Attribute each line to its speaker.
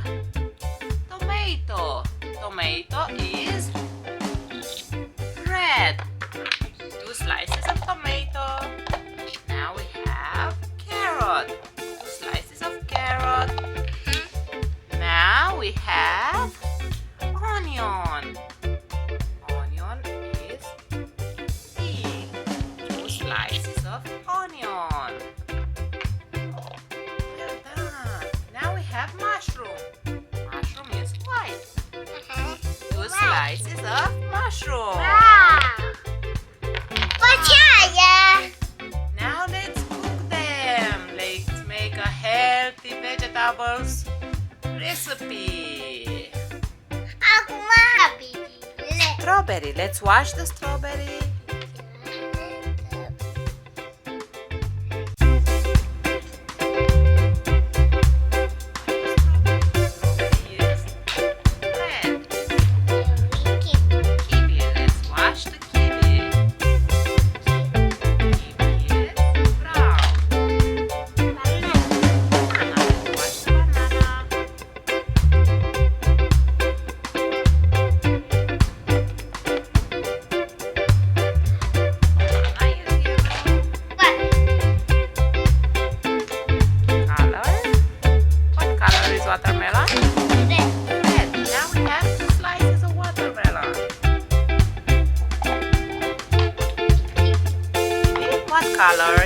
Speaker 1: small. Tomato. Tomato is red. 2 slices of tomato. Now we have carrot. 2 slices of carrot. Now we have onion. Onion is big. 2 slices of onion. Well done. Now we have mushroom. Mushroom is white. 2 slices of mushroom. Now let's cook them. Let's make a healthy vegetables recipe. Strawberry. Let's wash the strawberry. Watermelon? Red. Now we have 2 slices of watermelon. What color?